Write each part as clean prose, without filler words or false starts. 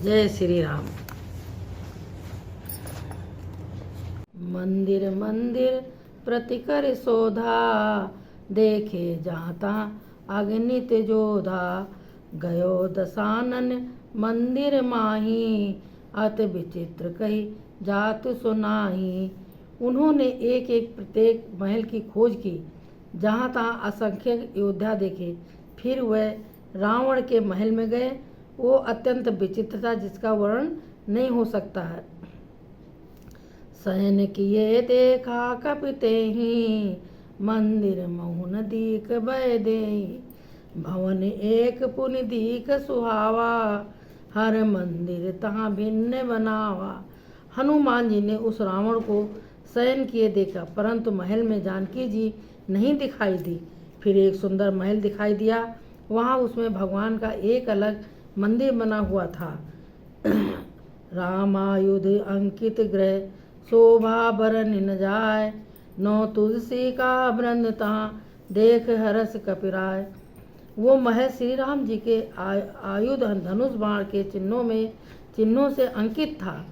जय श्री राम। मंदिर मंदिर प्रतिकर शोधा, देखे जाता अगणित जोधा। गयो दशानन मंदिर माही, अति विचित्र कही जात सुनाही। उन्होंने एक एक प्रत्येक महल की खोज की, जहाँ तहाँ असंख्य योद्धा देखे। फिर वह रावण के महल में गए। वो अत्यंत विचित्र था, जिसका वर्णन नहीं हो सकता है। शयन किए देखा कपिते ही, मंदिर महुन दीक भय देहि। भवन एक पुनि दीक सुहावा, हर मंदिर तहाँ भिन्न बनावा। हनुमान जी ने उस रावण को शयन किए देखा, परंतु महल में जानकी जी नहीं दिखाई दी। फिर एक सुंदर महल दिखाई दिया। वहाँ उसमें भगवान का एक अलग मंदिर बना हुआ था। रामायुध अंकित ग्रह, शोभा बरन न जाय। नौ तुलसी का वृंद तहाँ, देख हरस कपिराय। वो महल श्री राम जी के आयुध धनुष बाण के चिन्हों से अंकित था।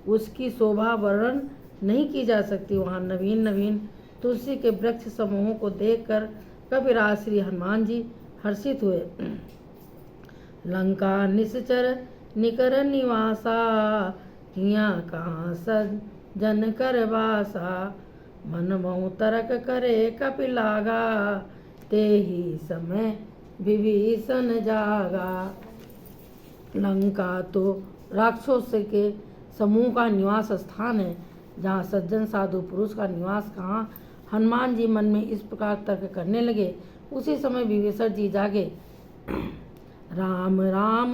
उसकी शोभा वर्णन नहीं की जा सकती। वहाँ नवीन नवीन तुलसी के वृक्ष समूहों को देखकर कपिराज श्री हनुमान जी हर्षित हुए। लंका निश्चर निकर निवासा, हिया कहाँ सज्जन कर वासा। मन महु तरक करे कपिलागा, ते ही समय विभीषण जागा। लंका तो राक्षसों के समूह का निवास स्थान है, जहाँ सज्जन साधु पुरुष का निवास कहाँ। हनुमान जी मन में इस प्रकार तर्क करने लगे। उसी समय विभीषण जी जागे। राम राम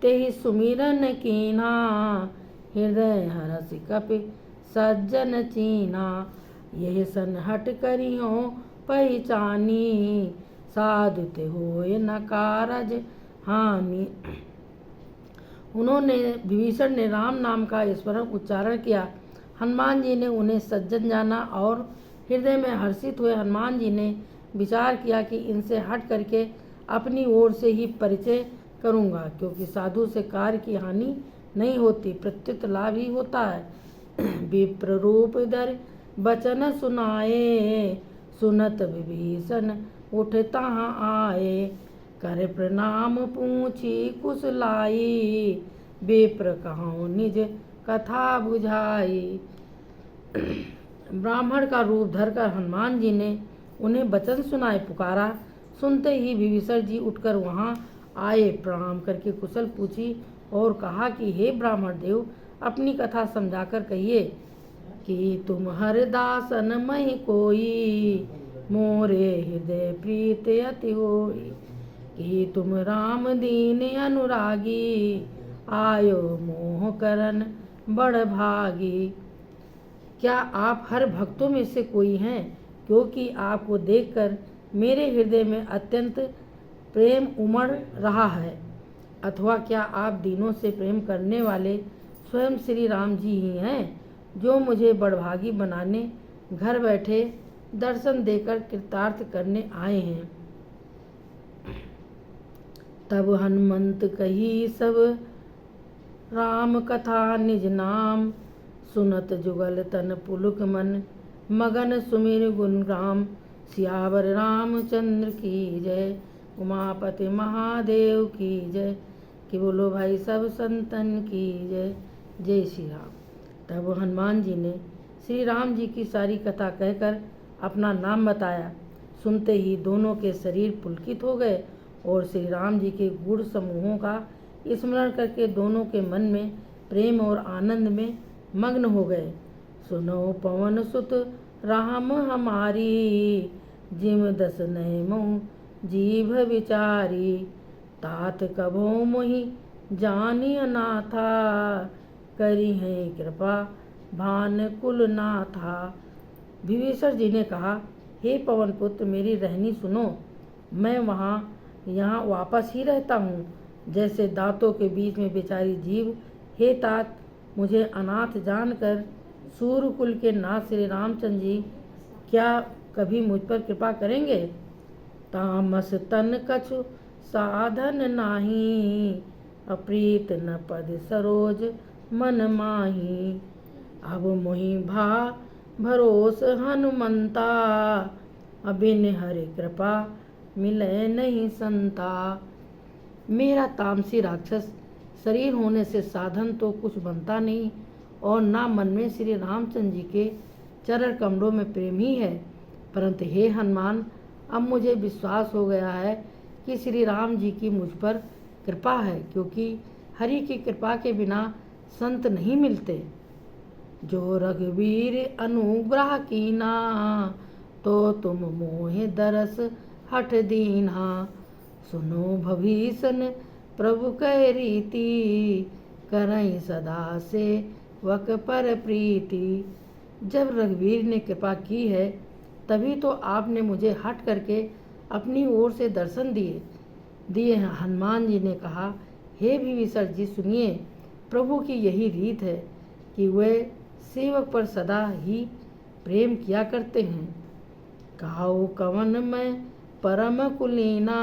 तेहि सुमिरन कीना, हृदय हरषि कपि सज्जन चीना। यह सन हट करियो पहचानी, साधु ते होय न कारज हानि। उन्होंने विभीषण ने राम नाम का स्मरण उच्चारण किया। हनुमान जी ने उन्हें सज्जन जाना और हृदय में हर्षित हुए। हनुमान जी ने विचार किया कि इनसे हट करके अपनी ओर से ही परिचय करूँगा, क्योंकि साधु से कार्य की हानि नहीं होती, प्रत्युत लाभ ही होता है। विप्र रूप धर बचन सुनाए, सुनत विभीषण उठ तहाँ आए। कर प्रणाम पूछी कुशलाई, विप्र कहूँ निज कथा बुझाई। ब्राह्मण का रूप धरकर हनुमान जी ने उन्हें वचन सुनाए, पुकारा। सुनते ही विभीषण जी उठकर वहाँ आए, प्रणाम करके कुशल पूछी और कहा कि हे ब्राह्मण देव, अपनी कथा समझाकर कहिए कि तुम हर दासन महि कोई, मोरे हृदय प्रीत अति होई। कि तुम राम दीन अनुरागी, आयो मोह करन बड़ भागी। क्या आप हर भक्तों में से कोई हैं? क्योंकि आपको देखकर मेरे हृदय में अत्यंत प्रेम उमड़ रहा है। अथवा क्या आप दीनों से प्रेम करने वाले स्वयं श्री राम जी ही हैं, जो मुझे बड़भागी बनाने घर बैठे दर्शन देकर कृतार्थ करने आए हैं। तब हनुमंत कही सब राम कथा निज नाम, सुनत जुगल तन पुलुक मन, मगन सुमिर गुण राम। सियावर रामचंद्र की जय, उमापति महादेव की जय। कि बोलो भाई सब संतन की जय। जय श्री राम। तब हनुमान जी ने श्री राम जी की सारी कथा कहकर अपना नाम बताया। सुनते ही दोनों के शरीर पुलकित हो गए और श्री राम जी के गुण समूहों का स्मरण करके दोनों के मन में प्रेम और आनंद में मग्न हो गए। सुनो पवन सुत राम हमारी, जिम दस नय मोह जीभ विचारी। तात कभो मोहि जानी अनाथा, करी है कृपा भान कुल नाथा। विभीषण जी ने कहा, हे पवन पुत्र, मेरी रहनी सुनो। मैं यहाँ वापस ही रहता हूँ, जैसे दांतों के बीच में बेचारी जीव। हे तात, मुझे अनाथ जानकर सूर्यकुल के नाथ श्री रामचंद्र जी क्या कभी मुझ पर कृपा करेंगे? तामस तन कछु साधन नाही, अप्रीत न पद सरोज मन माही। अब मोहि भा भरोस हनुमंता, अबिन हरि कृपा मिले नहीं संता। मेरा तामसी राक्षस शरीर होने से साधन तो कुछ बनता नहीं, और ना मन में श्री रामचंद्र जी के चरण कमलों में प्रेम ही है। परंतु हे हनुमान, अब मुझे विश्वास हो गया है कि श्री राम जी की मुझ पर कृपा है, क्योंकि हरि की कृपा के बिना संत नहीं मिलते। जो रघुवीर अनुग्रह कीना, तो तुम मोहे दरस हठ दीना। सुनो भविष्य प्रभु कह रीति, करई सदा से वक पर प्रीति। जब रघुवीर ने कृपा की है, तभी तो आपने मुझे हट करके अपनी ओर से दर्शन दिए हैं। हनुमान जी ने कहा, हे विभीषण जी सुनिए, प्रभु की यही रीत है कि वे सेवक पर सदा ही प्रेम किया करते हैं। काहू कवन में परम कुलीना,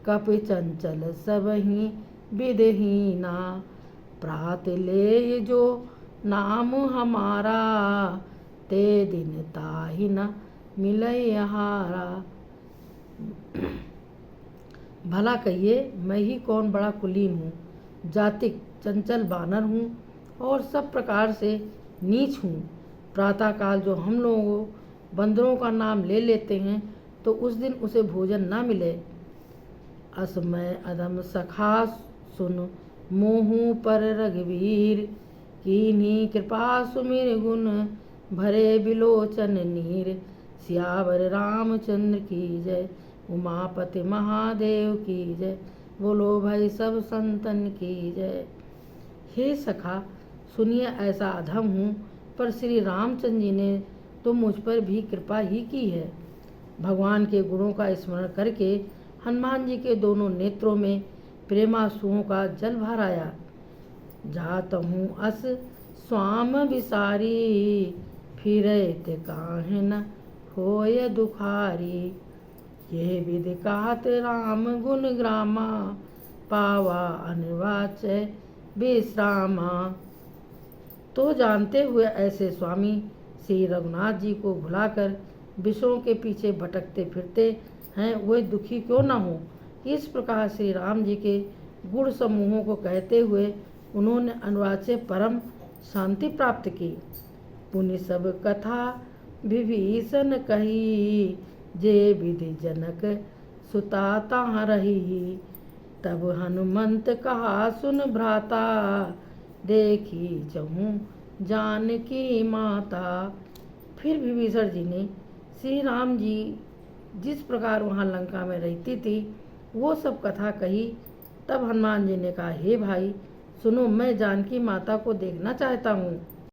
कपि चंचल सब ही विदहीना। प्रात ले जो नाम हमारा, ते दिन ताहि न मिलय हारा। भला कहिए, मैं ही कौन बड़ा कुलीन हूँ, जातिक चंचल बानर हूँ और सब प्रकार से नीच हूँ। प्रातःकाल जो हम लोगों बंदरों का नाम ले लेते हैं, तो उस दिन उसे भोजन न मिले। असमय अदम सखा सुन मोहू पर रघुवीर, कीन्ही कृपा सुमिर गुण भरे बिलोचन नीर। सियावर रामचंद्र की जय, उमापति महादेव की जय, बोलो भाई सब संतन की जय। हे सखा सुनिए, ऐसा अधम हूँ, पर श्री रामचंद्र जी ने तो मुझ पर भी कृपा ही की है। भगवान के गुणों का स्मरण करके हनुमान जी के दोनों नेत्रों में प्रेमांसुओं का जल भर आया। जात हूँ अस स्वाम विसारी, फिरत काहे न होय दुखारी। ये विधि कहत राम गुण ग्रामा, पावा अनिवाच्य विश्रामा। तो जानते हुए ऐसे स्वामी श्री रघुनाथ जी को भुलाकर विषयों के पीछे भटकते फिरते हैं, वे दुखी क्यों न हो। इस प्रकार श्री राम जी के गुण समूहों को कहते हुए उन्होंने अनुवाच्य परम शांति प्राप्त की। पुनि सब कथा विभीषण कही, जे विधि जनक सुता ताह रही। तब हनुमंत कहा सुन भ्राता, देखी चहूँ जानकी माता। फिर विभीषण जी ने श्री राम जी जिस प्रकार वहाँ लंका में रहती थी वो सब कथा कही। तब हनुमान जी ने कहा, हे भाई सुनो, मैं जानकी माता को देखना चाहता हूँ।